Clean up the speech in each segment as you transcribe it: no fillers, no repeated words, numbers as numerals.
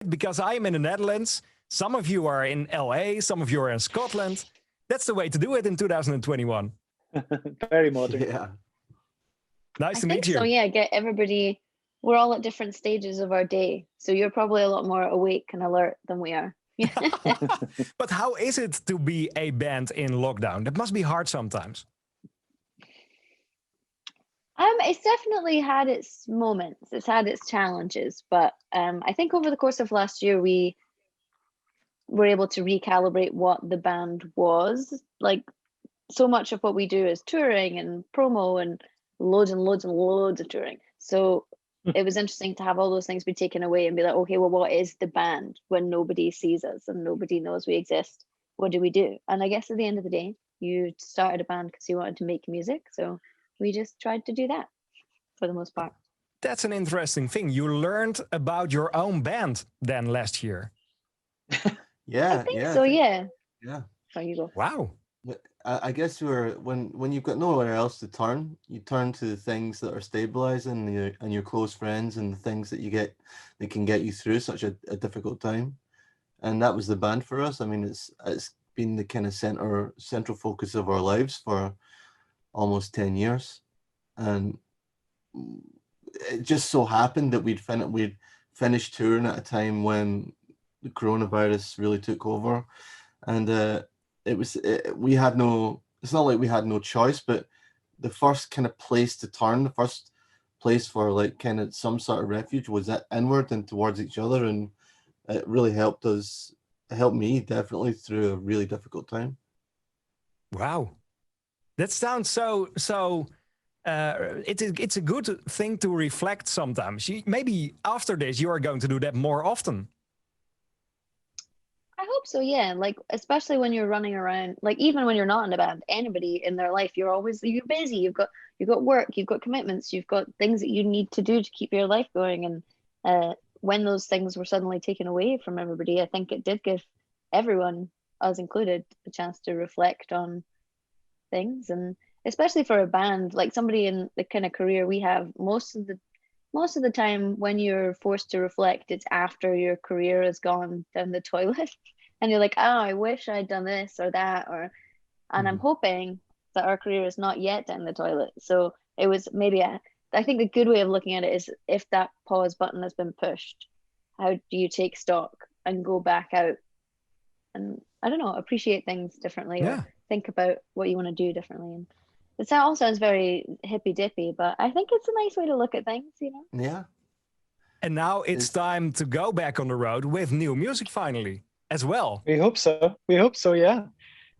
Because I am in the Netherlands. Some of you are in LA, some of you are in Scotland. That's the way to do it in 2021. Very modern. Yeah. Nice to I think meet you. so, yeah. Get everybody, we're all at different stages of our day. So you're probably a lot more awake and alert than we are. But how is it to be a band in lockdown? That must be hard sometimes. It's definitely had its moments. It's had its challenges, but I think over the course of last year, we were able to recalibrate what the band was. Like, so much of what we do is touring and promo and loads and loads and loads of touring. So it was interesting to have all those things be taken away and be like, okay, well, what is the band when nobody sees us and nobody knows we exist? What do we do? And I guess at the end of the day, you started a band because you wanted to make music. So we just tried to do that for the most part. That's an interesting thing. You learned about your own band then last year. Yeah. I think yeah. so, yeah. Yeah. So you go. Wow. I guess when you've got nowhere else to turn, you turn to the things that are stabilizing and your close friends and the things that that can get you through such a difficult time. And that was the band for us. I mean, it's been the kind of central focus of our lives for almost 10 years. And it just so happened that we'd finished touring at a time when the coronavirus really took over. And it's not like we had no choice, but the first kind of place to turn, the first place for like kind of some sort of refuge was inward and towards each other. And it really helped me definitely through a really difficult time. Wow. That sounds so it's a good thing to reflect sometimes. Maybe after this, you are going to do that more often. I hope so, yeah. Like, especially when you're running around, like even when you're not in a band, anybody in their life, you're busy. You've got work, you've got commitments, you've got things that you need to do to keep your life going. And when those things were suddenly taken away from everybody, I think it did give everyone, us included, a chance to reflect on things. And especially for a band, like somebody in the kind of career we have, most of the time when you're forced to reflect, it's after your career has gone down the toilet and you're like, oh, I wish I'd done this or that, and I'm hoping that our career is not yet down the toilet. So it was maybe I think the good way of looking at it is, if that pause button has been pushed, how do you take stock and go back out and, I don't know, appreciate things differently, or think about what you want to do differently. And it all sounds very hippy dippy, but I think it's a nice way to look at things, you know? Yeah. And now it's time to go back on the road with new music finally as well. We hope so. Yeah.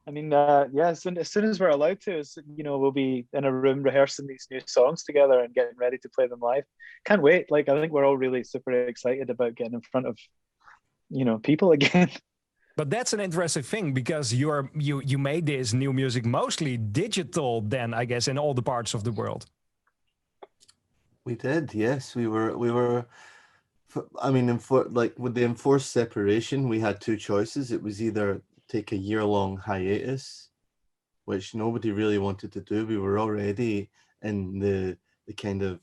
I mean, as soon as we're allowed to, we'll be in a room rehearsing these new songs together and getting ready to play them live. Can't wait. Like, I think we're all really super excited about getting in front of, people again. But that's an interesting thing, because you made this new music mostly digital then, I guess, in all the parts of the world. We did, yes. We were. I mean, with the enforced separation, we had two choices. It was either take a year-long hiatus, which nobody really wanted to do. We were already in the kind of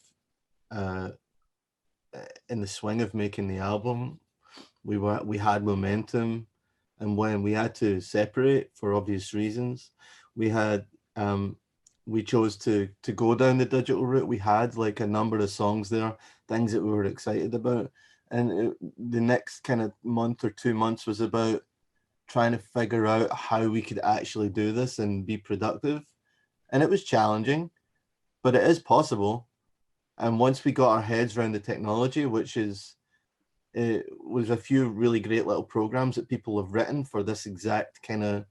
in the swing of making the album. We had momentum. And when we had to separate for obvious reasons, we chose to go down the digital route. We had like a number of songs there, things that we were excited about. And the next kind of month or 2 months was about trying to figure out how we could actually do this and be productive. And it was challenging, but it is possible. And once we got our heads around the technology, it was a few really great little programs that people have written for this exact kind of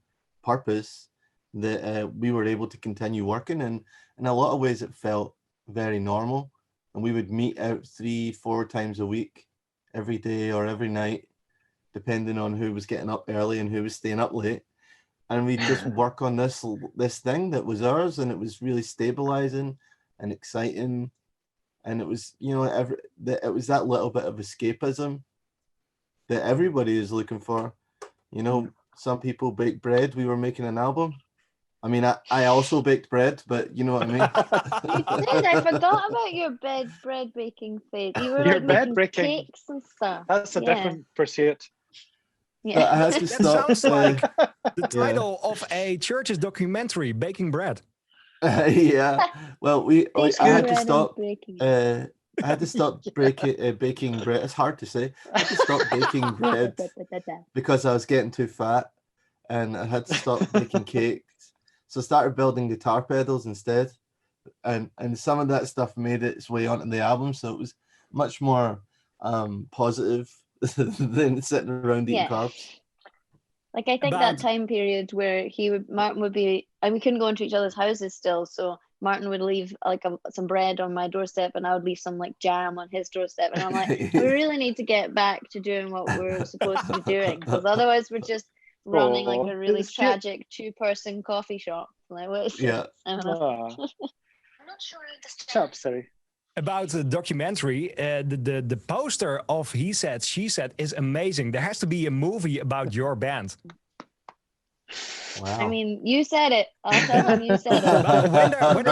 purpose, that we were able to continue working. And in a lot of ways, it felt very normal. And we would meet out 3-4 times a week, every day or every night, depending on who was getting up early and who was staying up late. And we just work on this thing that was ours, and it was really stabilizing and exciting. And it was, it was that little bit of escapism that everybody is looking for. Some people bake bread. We were making an album. I mean, I also baked bread, but you know what I mean. You did. I forgot about your bread baking phase. You were Your like bed making breaking. cakes and stuff. That's a Yeah. different pursuit. But I had to That stop. sounds like the title of a church's documentary, Baking Bread. Yeah. Well, I Baking had to bread and stop. baking. I had to stop baking bread. It's hard to say. I had to stop baking bread because I was getting too fat, and I had to stop making cakes. So I started building guitar pedals instead, and some of that stuff made its way onto the album. So it was much more positive than sitting around eating carbs. Like I think that time period where Martin would be, and we couldn't go into each other's houses still, so Martin would leave like some bread on my doorstep, and I would leave some like jam on his doorstep, and I'm like, we really need to get back to doing what we're supposed to be doing, because otherwise we're just running like a really tragic 2-person coffee shop. Like, what? Yeah. I don't know. I'm not sure this chap, sorry. About the documentary, the poster of He Said, She Said is amazing. There has to be a movie about your band. Wow. I mean, you said it. I'll tell them you said it. But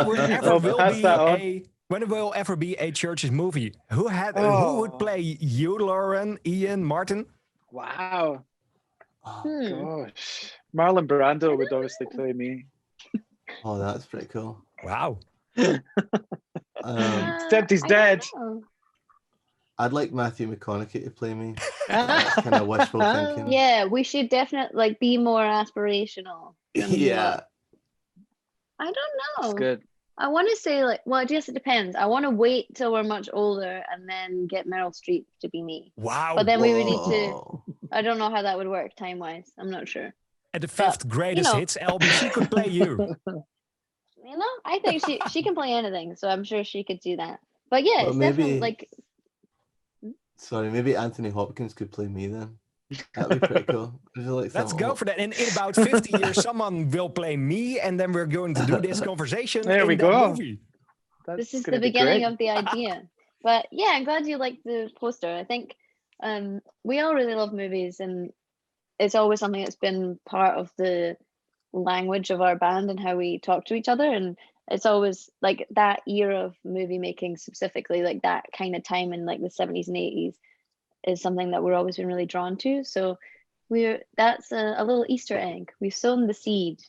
when it will ever be a Churches movie, who would play you, Lauren, Ian, Martin? Wow. Oh, gosh. Marlon Brando would obviously play me. Oh, that's pretty cool. Wow. Except he's dead. I'd like Matthew McConaughey to play me. That's kind of wishful thinking. Yeah, we should definitely like be more aspirational. Yeah. I don't know. That's good. I want to say like, well, I guess it depends. I want to wait till we're much older and then get Meryl Streep to be me. Wow. But then we would need to. I don't know how that would work time wise. I'm not sure. At the 5th greatest hits album, she could play you. You know, I think she can play anything, so I'm sure she could do that. But yeah, it's maybe, definitely like. Sorry, maybe Anthony Hopkins could play me then. That'd be pretty cool. Let's go for that. And in about 50 years, someone will play me, and then we're going to do this conversation. There we go. Movie. This is the beginning of the idea. But yeah, I'm glad you liked the poster. I think we all really love movies, and it's always something that's been part of the language of our band and how we talk to each other. And it's always like that era of movie making, specifically like that kind of time in like the 70s and 80s, is something that we're always been really drawn to. So that's a little Easter egg. We've sown the seed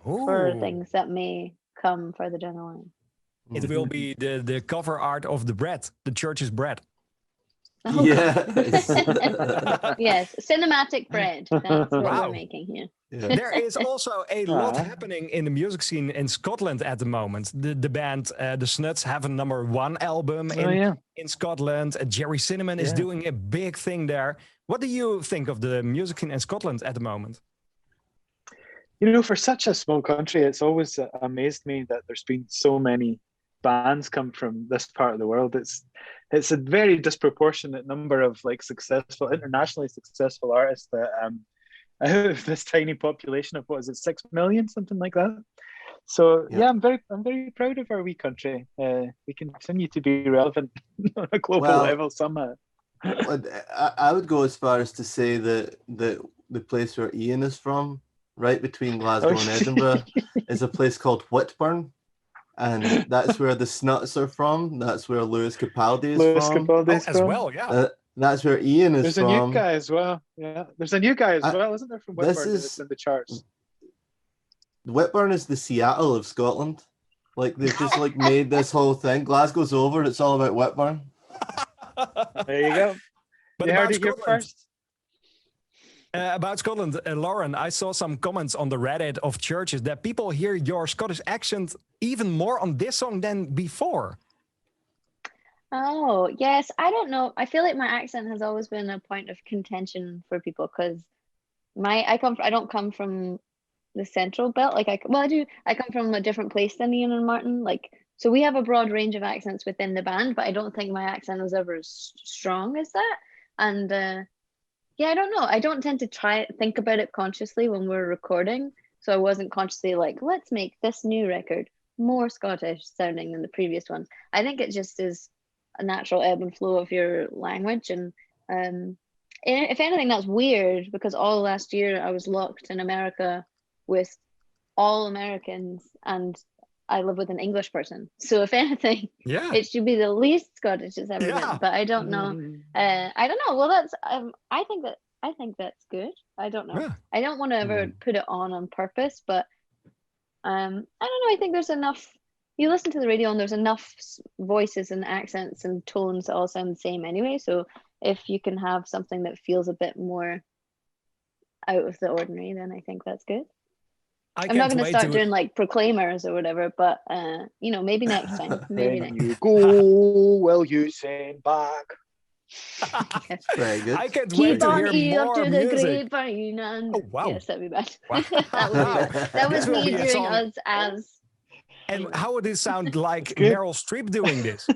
for things that may come further down the line. It will be the cover art of the bread, the church's bread. Oh, yes. Yes, cinematic bread. That's what we're making here. Yeah. There is also a lot happening in the music scene in Scotland at the moment. The band, the Snuts, have a #1 album in Scotland. Jerry Cinnamon is doing a big thing there. What do you think of the music scene in Scotland at the moment? You know, for such a small country, it's always amazed me that there's been so many bands come from this part of the world. It's a very disproportionate number of like internationally successful artists that out of this tiny population of what is it, 6 million, something like that. So yeah, I'm very proud of our wee country. We continue to be relevant on a global level somehow. I would go as far as to say that the place where Ian is from, right between Glasgow and Edinburgh, is a place called Whitburn. And that's where the Snuts are from. That's where Lewis Capaldi is from. As well, yeah. That's where Ian is There's from. There's a new guy as well. Yeah, there's a new guy as well, isn't there, from Whitburn that's in the charts? Whitburn is the Seattle of Scotland. Like they've just like made this whole thing. Glasgow's over. It's all about Whitburn. There you go. But you heard it here first. About Scotland, Lauren, I saw some comments on the Reddit of Churches that people hear your Scottish accent even more on this song than before. Oh, yes. I don't know. I feel like my accent has always been a point of contention for people because I don't come from the central belt. Like I do. I come from a different place than Ian and Martin. Like, so we have a broad range of accents within the band, but I don't think my accent was ever as strong as that. And yeah, I don't know. I don't tend to think about it consciously when we're recording. So I wasn't consciously like, let's make this new record more Scottish sounding than the previous ones. I think it just is a natural ebb and flow of your language. And if anything, that's weird because all last year I was locked in America with all Americans, and I live with an English person. So if anything, it should be the least Scottish it's ever been. But I don't know. I don't know. Well, that's I think that's good. I don't know. I don't want to ever put it on purpose, but I don't know. I think there's enough. You listen to the radio and there's enough voices and accents and tones that all sound the same anyway. So if you can have something that feels a bit more out of the ordinary, then I think that's good. I'm not going to start doing like proclaimers or whatever, but you know, maybe next time. Maybe next. You go, will you send back? Very good. I can't wait to hear more music. Oh wow! Yes, that'd be bad. Wow. that was me doing us as. And how would it sound like Meryl Streep doing this?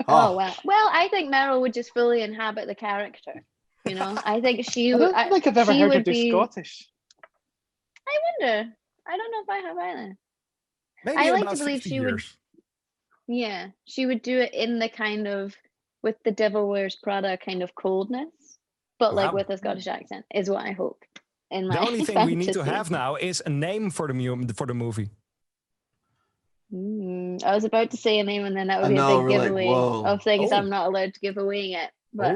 Oh wow! Well, I think Meryl would just fully inhabit the character. You know, I think she would. I don't think I've ever heard her do Scottish. I wonder. I don't know if I have either. Maybe I like to believe she would. Yeah, she would do it in the kind of with the Devil Wears Prada kind of coldness, but like with a Scottish accent is what I hope. In my the only thing fantasy. we need to have now is a name for the movie. I was about to say a name, and then that would be a big giveaway of things I'm not allowed to give away yet. But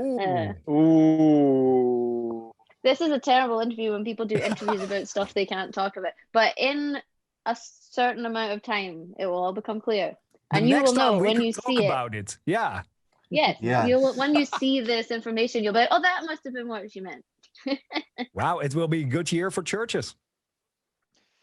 this is a terrible interview when people do interviews about stuff they can't talk about. But in a certain amount of time, it will all become clear, and you will know when you see about it. Yeah. Yes. You'll when you see this information, you'll be like, oh, that must have been what she meant. Wow, it will be a good year for churches.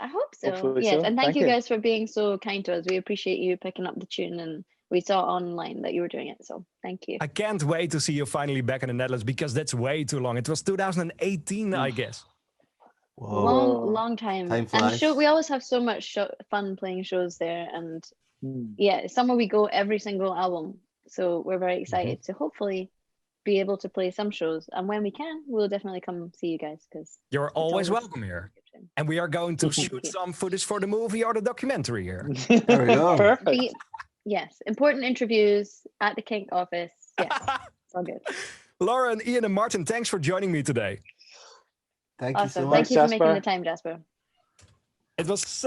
I hope so. Hopefully yes, and thank you guys for being so kind to us. We appreciate you picking up the tune, and we saw online that you were doing it, so thank you. I can't wait to see you finally back in the Netherlands, because that's way too long. It was 2018, I guess. Whoa. Long time. And we always have so much fun playing shows there, and yeah, somewhere we go every single album. So we're very excited to hopefully be able to play some shows, and when we can, we'll definitely come see you guys, because you're always welcome here. And we are going to shoot some footage for the movie or the documentary here. There we go. Perfect. Yes, important interviews at the KINK office. Yes, it's all good. Lauren, Ian, and Martin, thanks for joining me today. Thank you so much, Thank you for making the time, Jasper. It was so